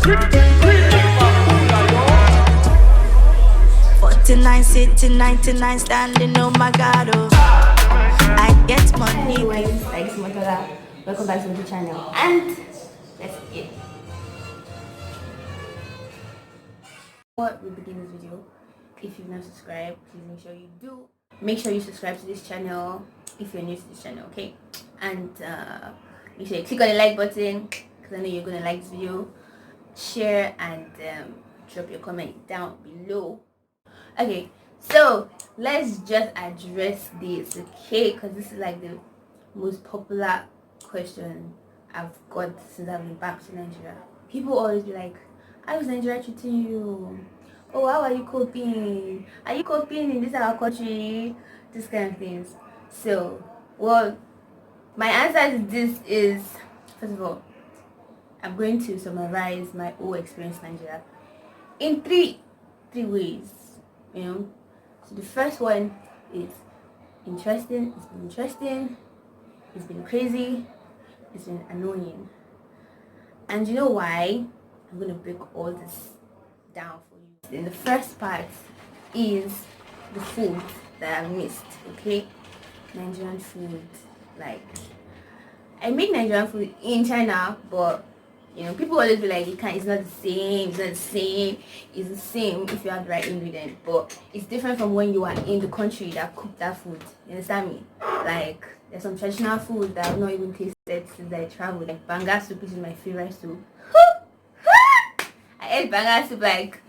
49 sitting, 99 standing, oh my god, oh. I get money. Anyways, like Sumatala, welcome back to the channel, and let's begin. Before we begin this video, if you've not subscribed, please make sure you do. Make sure you subscribe to this channel if you're new to this channel, okay? And make sure you click on the like button because I know you're gonna like this video. Share and drop your comment down below. Okay, so let's just address this, okay? Because this is like the most popular question I've got since I've been back to Nigeria. People always be like, how is Nigeria treating you? Oh, how are you coping? Are you coping in this our country? This kind of things. So, well, my answer to this is, first of all, I'm going to summarize my whole experience in Nigeria in three ways. You know, so the first one is interesting. It's been interesting. It's been crazy. It's been annoying. And you know why? I'm gonna break all this down for you. Then the first part is the food that I missed. Okay, Nigerian food. Like, I make Nigerian food in China, but you know, people always be like, it can't, it's not the same, it's not the same. It's the same if you have the right ingredient, but it's different from when you are in the country that cook that food. You understand me? Like, there's some traditional food that I've not even tasted since I traveled. Like banga soup, which is my favorite soup. I ate banga soup like,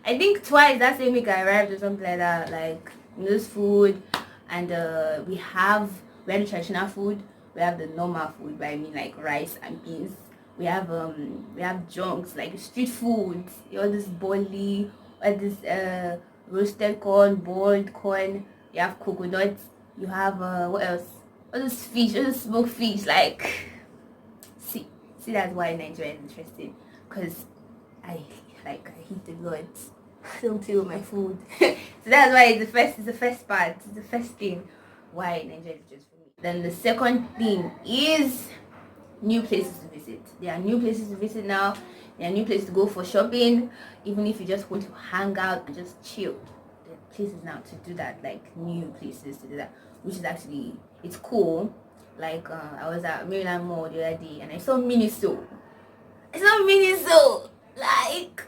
I think twice that same week I arrived or something like that. Like, this food, and we have the traditional food, we have the normal food, but I mean like rice and beans. We have junks like street food, all this boilie, all this roasted corn, boiled corn. You have coconut. You have what else? All this fish, all this smoked fish. Like, see, that's why Nigeria is interesting, because I eat a lot. Don't deal with my food. So that's why it's the first part. It's the first thing why Nigeria is just for me. Then the second thing is new places to visit. There are new places to visit now. There are new places to go for shopping. Even if you just want to hang out and just chill, there are places now to do that. Like, new places to do that, which is actually, it's cool. Like, I was at Maryland Mall the other day and I saw Miniso. Like,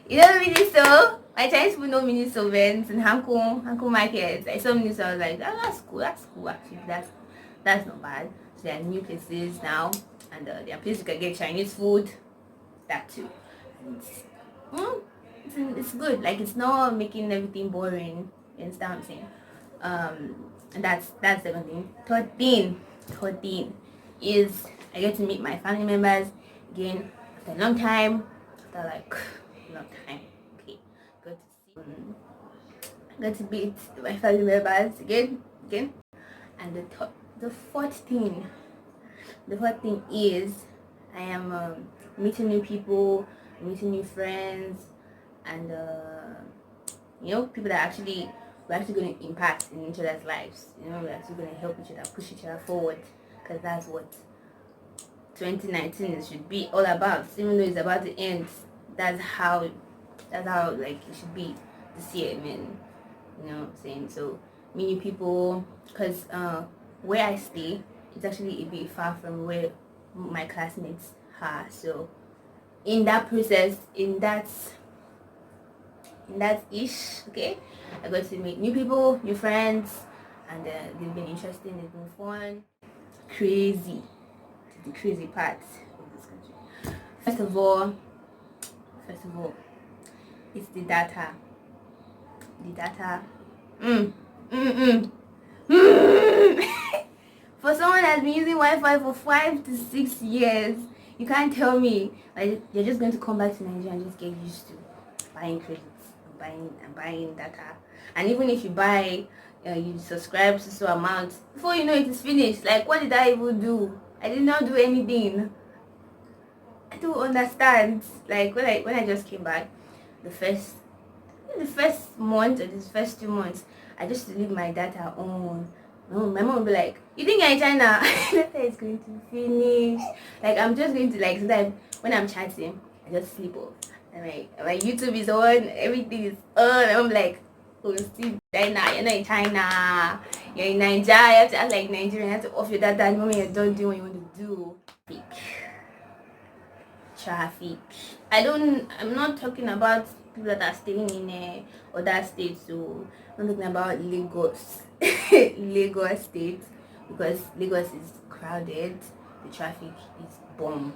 you know Miniso? My Chinese people know Miniso events and Hanko markets. I saw Miniso. I was like, oh, that's cool actually. That's not bad. There are new places now, and there are places you can get Chinese food. That too. It's good. Like, it's not making everything boring. You understand what I'm saying? And that's the second thing. Third thing is I get to meet my family members again after a long time. Okay, good to see. Get to meet my family members again. And the fourth thing is I am meeting new people, meeting new friends, and you know, people that we're actually going to impact in each other's lives. You know, we're actually going to help each other, push each other forward, because that's what 2019 should be all about. Even though it's about to end, that's how like it should be this year, man. You know what I'm saying? So, meet new people, because where I stay, it's actually a bit far from where my classmates are. So in that process, in that ish, okay, I got to meet new people, new friends, and they've been interesting, they've been fun, crazy, the crazy parts of this country. First of all, it's the data. For someone that's been using Wi-Fi for 5 to 6 years, you can't tell me like you're just going to come back to Nigeria and just get used to buying credits and buying data. And even if you buy, you subscribe to so amount, before you know it is finished. Like, what did I even do? I did not do anything. I don't understand. Like, when I just came back, the first month or this first 2 months, I just leave my data on. No, my mom will be like, you think you're in China? Data is going to finish. Like, I'm just going to, like, sometimes when I'm chatting, I just sleep off. And my YouTube is on, everything is on. And I'm like, oh, Steve, China, you're not in China, you're in Nigeria, you have to act like Nigerian, you have to off your data the moment you're done doing what you want to do. Traffic. I'm not talking about people that are staying in other states, so I'm talking about Lagos. Lagos state, because Lagos is crowded, the traffic is bomb,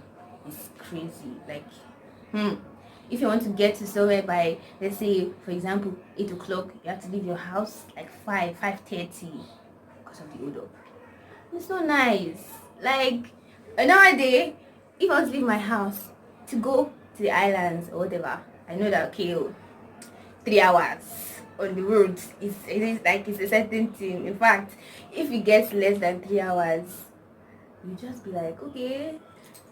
it's crazy. Like if you want to get to somewhere by, let's say for example 8 o'clock, you have to leave your house like 5:30 because of the hold up. It's not nice. Like nowadays, if I was to leave my house to go to the islands or whatever, I know that okay, 3 hours on the road is like it's a certain thing. In fact, if it gets less than 3 hours, you just be like, okay,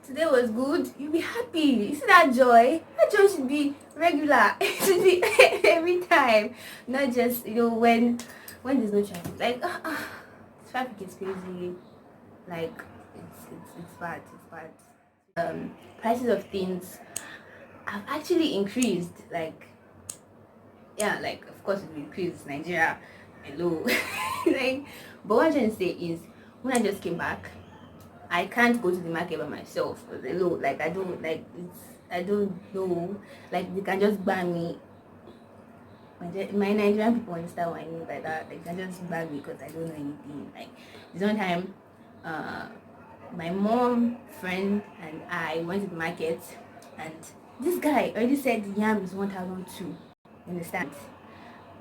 today was good. You'll be happy. You see that joy? That joy should be regular. It should be every time, not just when there's no traffic. Like traffic is crazy. Like it's bad. It's bad. Prices of things have actually increased. Like yeah, like of course it will increase. Nigeria, hello. Like, but what I'm trying to say is, when I just came back, I can't go to the market by myself. Hello, like I don't know. Like they can just ban me. My Nigerian people understand what I mean by that. They can just ban me because I don't know anything. Like this one time, my mom, friend, and I went to the market, and this guy already said the yam is 1,002. Understand?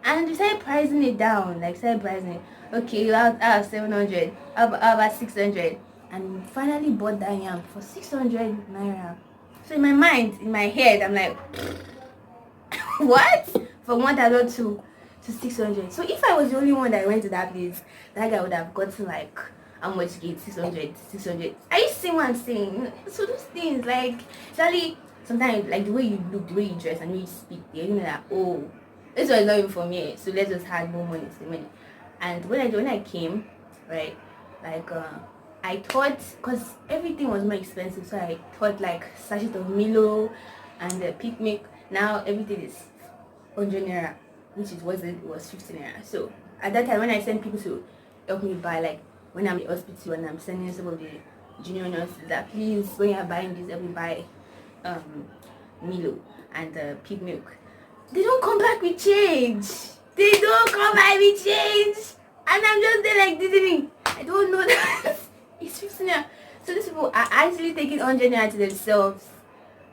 And we started pricing it down. Like started pricing it. Okay, I have 700. How about 600? And we finally bought that yam for 600 naira. So in my mind, in my head, I'm like, what? From 1,002 to 600. So if I was the only one that went to that place, that guy would have gotten like, how much get 600. Are you seeing what I'm saying? So those things, like, actually, sometimes, like the way you look, the way you dress, and the way you speak, you know that, oh, this was not even for me, so let's just have more money, save money. And when I came, right, like I thought, because everything was more expensive, so I thought like sachet of Milo and the picnic. Now everything is 100 naira, which it was 50 naira. So at that time, when I sent people to help me buy, like when I'm in the hospital and I'm sending some of the junior nurses that please, when you're buying this, help me buy Milo and pig milk. They don't come back with change. They don't come back with change. And I'm just there like didn't I don't know that it's 15 naira. So these people are actually taking 100 naira to themselves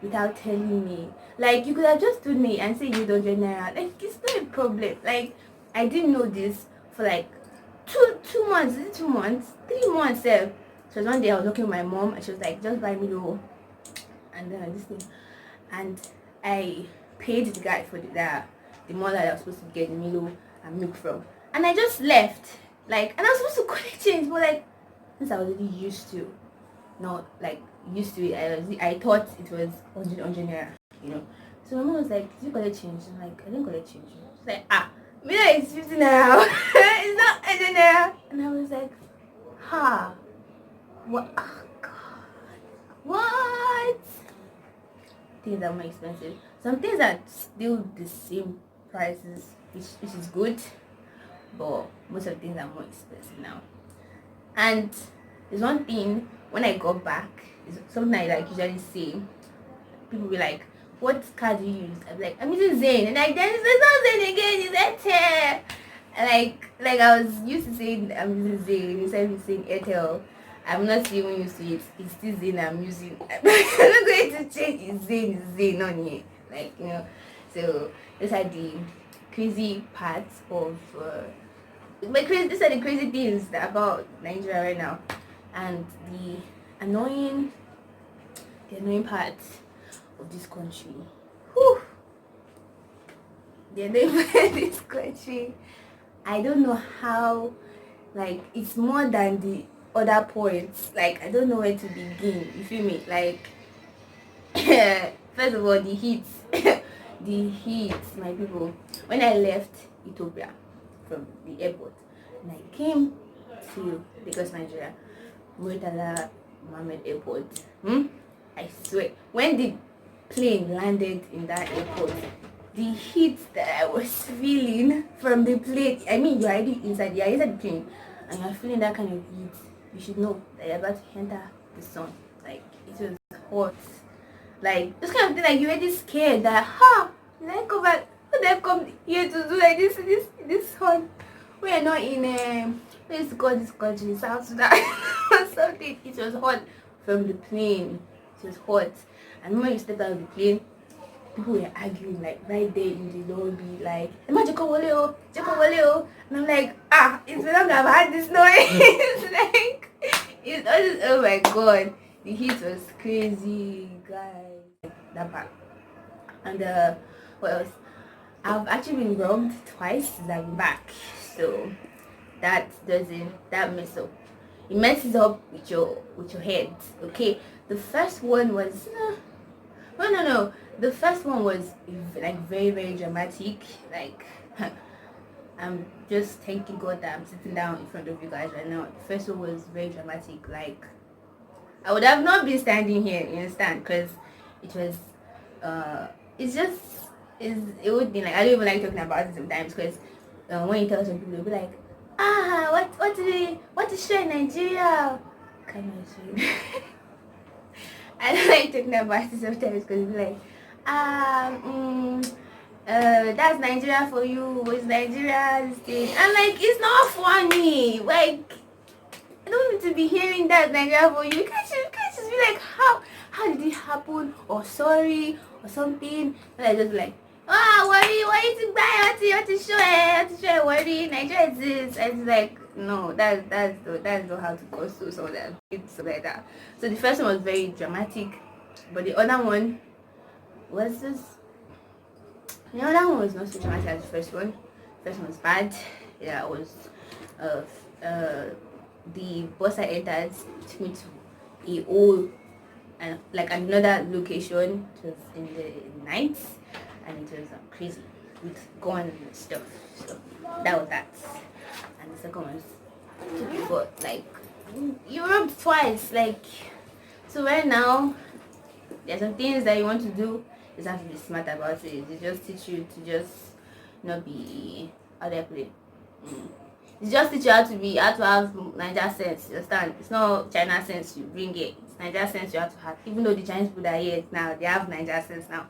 without telling me. Like you could have just told me and say you don't 100 naira. Like it's not a problem. Like I didn't know this for like two months. Is it 2 months? 3 months. So one day I was talking with my mom and she was like, just buy me low. And this thing. And I paid the guy for the mother that I was supposed to get Milo and milk from, and I just left. Like, and I was supposed to collect change, but like since I was already used to, not like used to it, I thought it was 100 naira, So my mom was like, "Did you collect change?" I'm like, "I didn't collect change." She's like, Milo is 50 naira. It's not 100 naira. And I was like, what? Oh, God, what? Things are more expensive. Some things are still the same prices, which is good, but most of the things are more expensive now. And there's one thing, when I got back, is something I like usually say. People be like, "What card do you use?" I'm like, "I'm using Zain," and like, then it's not Zain again, it's Airtel. And like I was used to saying I'm using Zain instead of saying Airtel. I'm not even used to it. It's still Zain I'm using. I'm not going to change. It's Zain on here. Like, So these are the crazy parts of these are the crazy things about Nigeria right now. And the annoying parts of this country. Whew. The annoying part of this country. I don't know how, like, it's more than the other points. Like, I don't know where to begin. You feel me? Like, first of all, the heat. The heat, my people. When I left Ethiopia from the airport and I came to Lagos, Nigeria, Murtala Mohammed Airport, I swear, when the plane landed in that airport, the heat that I was feeling from the plane, I mean, you're already inside, the plane, and you're feeling that kind of heat, you should know that you're about to enter the sun. Like, it was hot. Like, this kind of thing, like, you're already scared that, did I come back? What did I come here to do like this sun? We're not in, let's go this country, South Sudan or something. It was hot from the plane. It was hot. And when you stepped out of the plane, people were arguing like right there in the lobby, like, Emma Joko Wole, and I'm like, it's been long I've had this noise. Like, it's always, oh my god, the heat was crazy, guys. That part. And what else? I've actually been robbed twice since I've been back, so that mess up. It messes up with your head. Okay, the first one was no. The first one was like very, very dramatic. Like, I'm just thanking God that I'm sitting down in front of you guys right now. The first one was very dramatic. Like, I would have not been standing here, you understand? Because it was it would be like, I don't even like talking about it sometimes, because when you tell some people, they'll be like, what is show in Nigeria? Kind of shit. I don't like talking about it sometimes, because it's like, that's Nigeria for you. It's Nigeria's thing. I'm like, it's not funny. Like, I don't need to be hearing that Nigeria for you. You can't just be like, how did it happen? Or sorry, or something. And I just be like, worry, why you to buy? What to show, worry, Nigeria is this. And it's like, no, that's not how to go through some of that. It's like that. So the first one was very dramatic, but the other one was just, the other one was not so dramatic as the first one. The first one was bad. Yeah, it was the bus I entered took me to a whole and like another location. It was in the night, and it was crazy with guns and stuff. So that was that. And the second one was but like, you robbed twice. Like, so right now there's some things that you want to do. You just have to be smart about it. They just teach you to just not be, how do I put it? It's just teach you how to have Niger sense. You understand? It's not China sense you bring it. It's Niger sense you have to have. Even though the Chinese people that are here now, they have Niger sense now.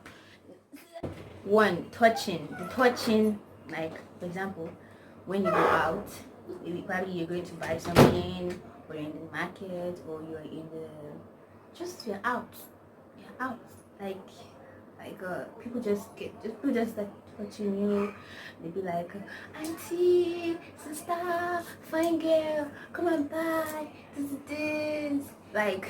One, touching. The touching, like, for example, when you go out, maybe probably you're going to buy something, or you're in the market, or you're in the, you're out. You're out. Like people just like touching you. They be like, auntie, sister, fine girl, come and buy this. Like,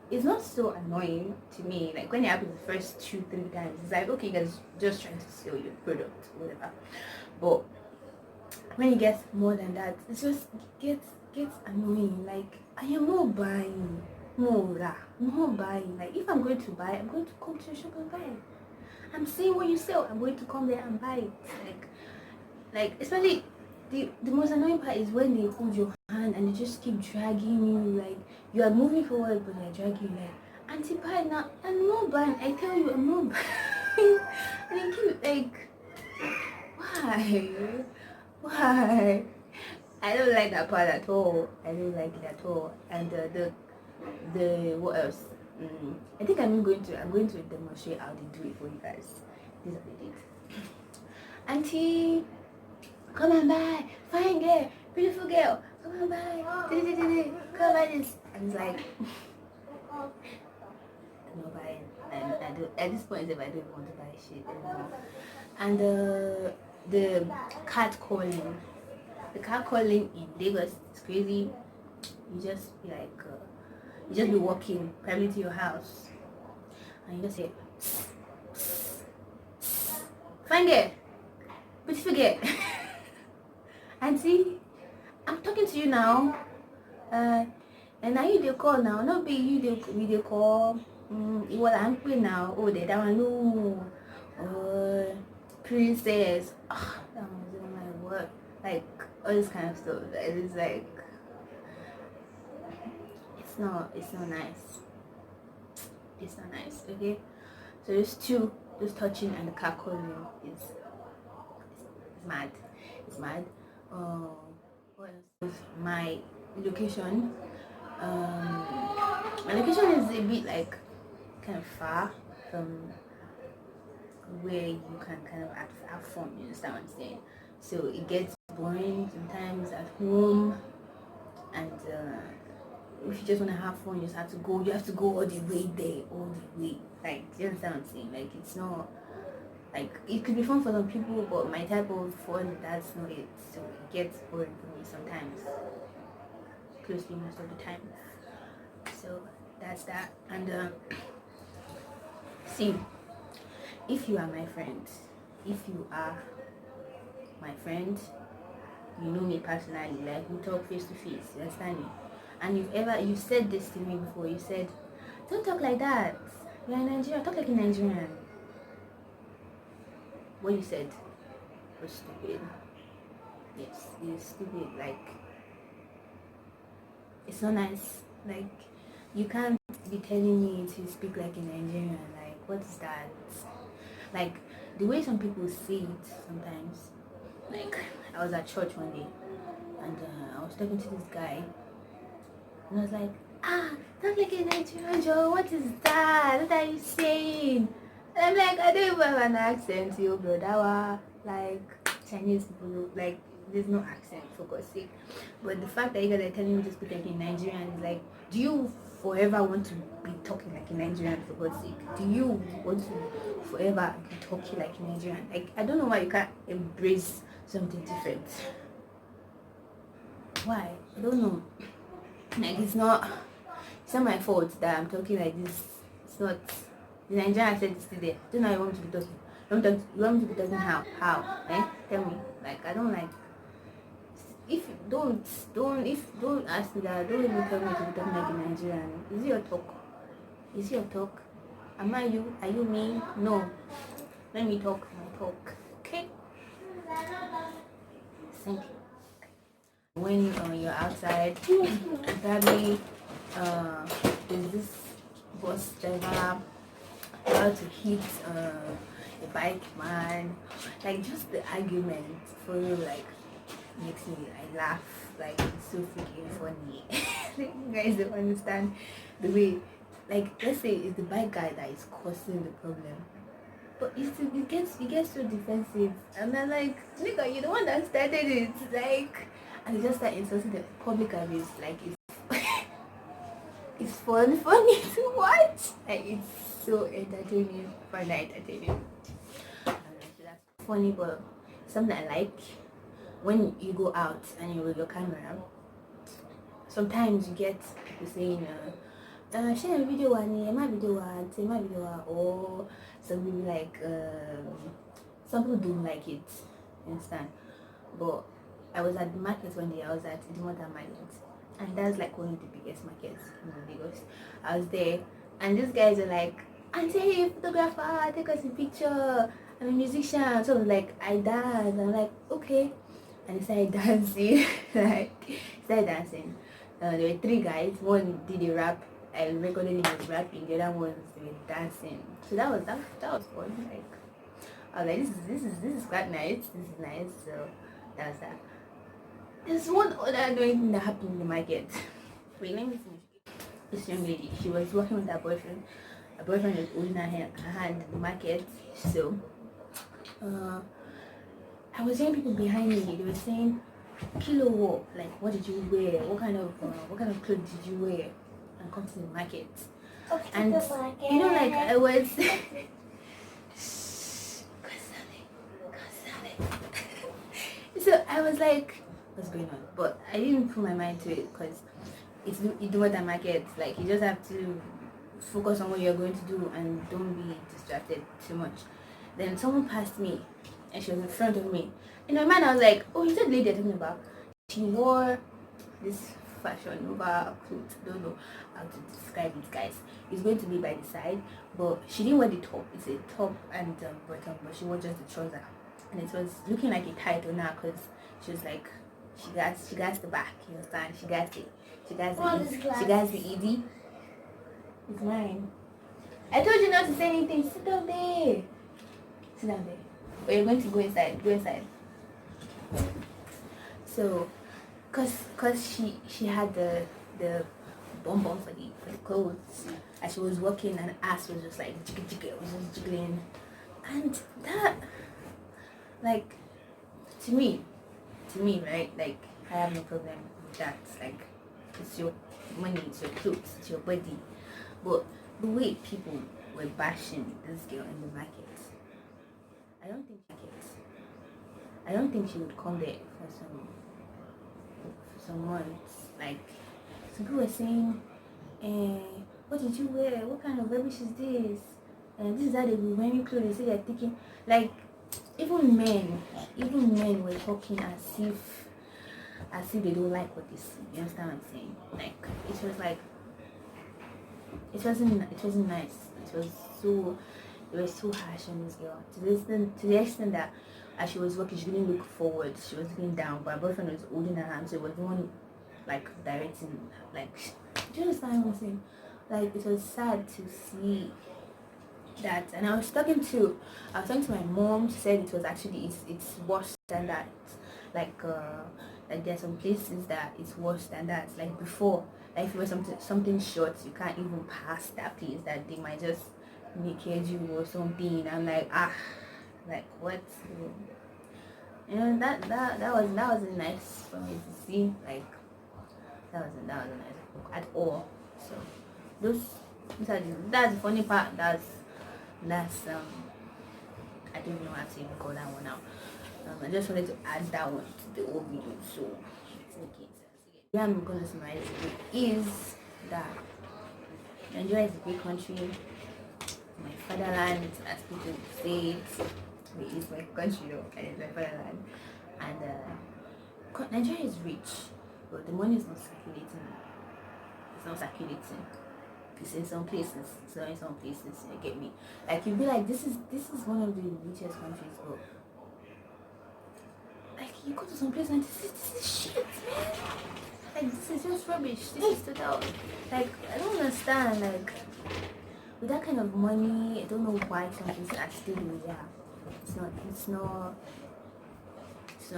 it's not so annoying to me. Like, when it happens the first 2-3 times, it's like, okay, guys, just trying to sell your product, whatever. But when it gets more than that, it just gets annoying. Like, I am not buying. No, not buying. Like, if I'm going to buy, I'm going to come to your shop and buy it. I'm seeing what you sell, I'm going to come there and buy it. Like especially the most annoying part is when they hold your hand and they just keep dragging you. Like, you are moving forward, but they're dragging you. Like, auntie, buy now. I'm not buying. I tell you, I'm not buying. And they keep like, why? I don't like that part at all. I don't like it at all. And the what else? I think I'm going to demonstrate how they do it for you guys. These are the things. Auntie, come and buy. Fine girl, beautiful girl, come and buy. Come buy this. And it's like, I'm not buying. I do at this point. If I don't want to buy shit anymore. And the cat calling. The cat calling in Lagos is crazy. You just be like. You just be walking probably to your house and you just say, fine girl, beautiful girl. Auntie, I'm talking to you now. And now you they call now, not be you they call. What I'm playing now. Oh, they don't know. Princess. That was in my word. Like all this kind of stuff. It's like, it's not nice. It's not nice, okay? So those touching and the car calling is mad. It's mad. What else? My location. My location is a bit like kind of far from where you can kind of have fun. You understand what I'm saying? So it gets boring sometimes at home, and if you just want to have fun, you just have to go. You have to go all the way there, all the way. Like, you understand what I'm saying? Like, it's not like it could be fun for some people, but my type of fun, that's not it. So it gets boring for me sometimes, closely most of the time. So that's that. And see, if you are my friend, if you are my friend, you know me personally, like we talk face to face, you understand me? And you've said this to me before. You said, don't talk like that, you're in Nigeria, talk like a Nigerian. What you said was stupid. Yes, it's stupid. Like, it's not nice. Like, you can't be telling me to speak like a Nigerian. Like, what is that? Like, the way some people say it sometimes. Like, I was at church one day, and I was talking to this guy, and I was like, talk like a Nigerian, Joe. What is that? What are you saying? And I'm like, I don't even have an accent, yo, brother. Like, Chinese people, like, there's no accent, for God's sake. But the fact that you guys are telling me to speak like a Nigerian is like, do you forever want to be talking like a Nigerian, for God's sake? Do you want to forever be talking like a Nigerian? Like, I don't know why you can't embrace something different. Why? I don't know. Like, it's not my fault that I'm talking like this. It's not. The Nigerian accent is still there. Don't know how you want me to be talking. You want me to be talking how? How? Eh? Tell me. Like, I don't like. If don't ask me that. Don't even tell me to be talking like a Nigerian. Is it your talk? Is it your talk? Am I you? Are you me? No. Let me talk my talk. Okay? Thank you. When you're outside, and probably there's this bus driver about to hit a bike man, like, just the argument for you, like, makes me laugh. Like, it's so freaking funny. Like, you guys don't understand the way, like, let's say it's the bike guy that is causing the problem, but it gets so defensive, and then, like, nigga, you're the one that started it, like, and they just start insulting the public abuse. Like, it's funny to watch. Like, it's so entertaining, entertaining. So that's funny, but something I like. When you go out and you're with your camera, sometimes you get people saying, share a video or some people like, some people don't like it, you understand? But I was at the market one day. I was at the Mother Market, and that's like one of the biggest markets in Lagos. I was there, and these guys are like, "Auntie, photographer, take us a picture. I'm a musician." So I was like, "I dance." I'm like, "Okay," and I started dancing. Started dancing. There were 3 guys. One did a rap. I recorded him as rapping. The other ones were dancing. So that was fun. Like, I was like, this is quite nice. This is nice. So that's that. There's one other annoying thing that happened in the market. Wait, let me finish. This young lady, she was working with her boyfriend. Her boyfriend was holding her hand in the market. So, I was hearing people behind me. They were saying, "Kilo what? Like, what did you wear? What kind of clothes did you wear and come to the market?" And you know, like, I was. So I was like, what's going on? But I didn't put my mind to it, because you do what the market. Like, you just have to focus on what you're going to do and don't be distracted too much. Then someone passed me, and she was in front of me. In my mind, I was like, oh, is that the lady you're talking about? She wore this fashion over clothes. Don't know how to describe it, guys. It's going to be by the side, but she didn't wear the top. It's a top and bottom, but she wore just the trouser, and it was looking like a tight on her, because she was like, she got the back, you understand? She got the ED. It's mine. I told you not to say anything. Sit down there. Sit down there. Or you're going to go inside. Go inside. So, cause she had the bum for the clothes, and she was walking, and ass was just like jiggle, it was just jiggling, and that, like, to me, right? Like, I have no problem with that. Like, it's your money, it's your clothes, it's your body, but the way people were bashing this girl in the market, I don't think she would come there for some months. Like, some people were saying, what did you wear? What kind of rubbish is this? And this is how they be wearing clothes. They say they're taking, like, even men were talking as if they don't like what they see. You understand what I'm saying? Like, it was like, it wasn't nice. They were so harsh on this girl to the extent that as she was walking, she didn't look forward. She was looking down, but her boyfriend was holding her hand, so it was the one like directing. Like, do you understand what I'm saying? Like, it was sad to see that. And I was talking to my mom. She said it was actually it's worse than that. Like there's some places that it's worse than that. Like before, like if it was something short, you can't even pass that place. That they might just naked you or something. I'm like, like what? You know, that was nice for me to see. Like, that wasn't nice at all. So that's the funny part. That's I don't even know how to even call that one out. I just wanted to add that one to the old video, so it's making sense. Yeah, I'm gonna summarize it is that Nigeria is a great country. My fatherland, as people say it is my country though, and it's my fatherland. And Nigeria is rich, but the money is not circulating. It's not circulating. It's in some places, so in some places, you get me. Like, you'd be like, this is one of the richest countries, but like, you go to some place and this is shit, man. Like, this is just rubbish. This is total. Like, I don't understand. Like, with that kind of money, I don't know why some places are still doing that. It's not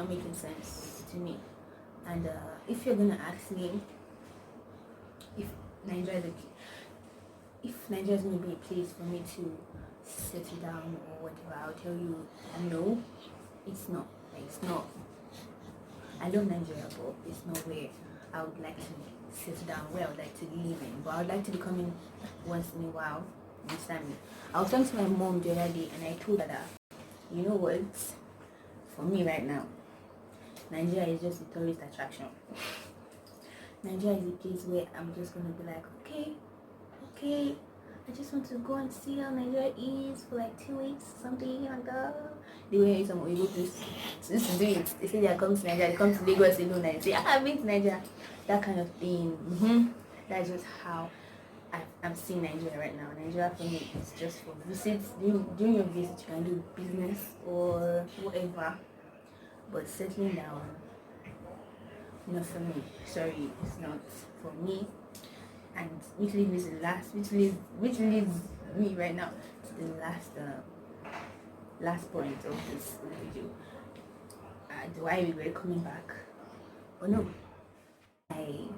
making sense to me. And if you're gonna ask me if Nigeria is gonna be a place for me to settle down or whatever, I'll tell you no, it's not. Like, it's not. I love Nigeria, but it's not where I would like to settle down, where I would like to live in. But I would like to be coming once in a while. Understand me? I was talking to my mom the other day, and I told her that, you know what, for me right now, Nigeria is just a tourist attraction. Nigeria is a place where I'm just gonna be like, okay, I just want to go and see how Nigeria is for like 2 weeks, something like that. The way some people this is doing it. They say they are coming to Nigeria, they come to Lagos alone and say, I've been to Nigeria. That kind of thing. That's just how I'm seeing Nigeria right now. Nigeria for me is just for visits. During your visit, you can do business or whatever. But settling down, not for me. Sorry, it's not for me. And which leads me right now to the last point of this video. Do I regret coming back? Oh no, I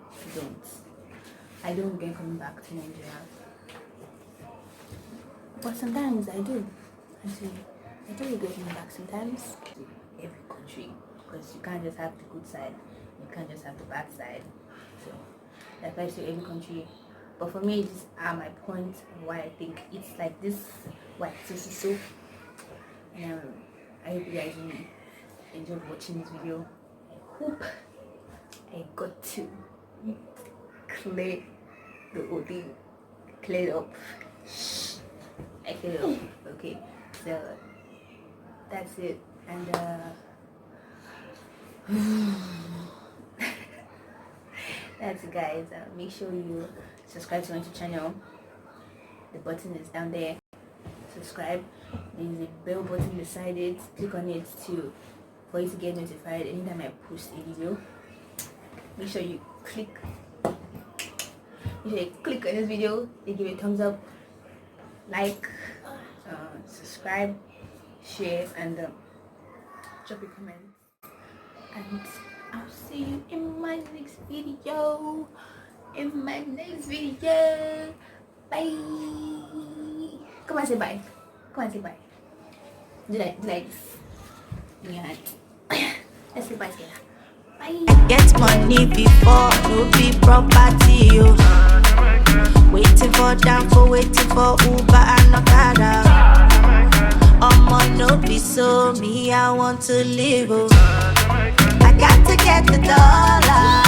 don't regret coming back to Nigeria. But sometimes I do. Actually, I do regret coming back sometimes. Every country, because you can't just have the good side, you can't just have the bad side. So that applies to every country. But for me, these are my points of why I think it's like this. Why so. And I hope you guys enjoyed watching this video. I hope I got to clear the whole thing, clear it up. I cleared it up. Okay, so that's it. And that's it, guys. Make sure you subscribe to my YouTube channel. The button is down there. Subscribe. There's a bell button beside it. Click on it for you to get notified anytime I post a video. Make sure you click on this video. They give it a thumbs up. like, subscribe, share, and drop a comment. And I'll see you in my next video. Bye. Come on, say bye. Do like this. Yeah. Let's say bye together. Bye. I get money before, no be property, yo. Waiting for Danfo, waiting for Uber and Okada. No be so me, I want to live, oh. I got to get the dollar.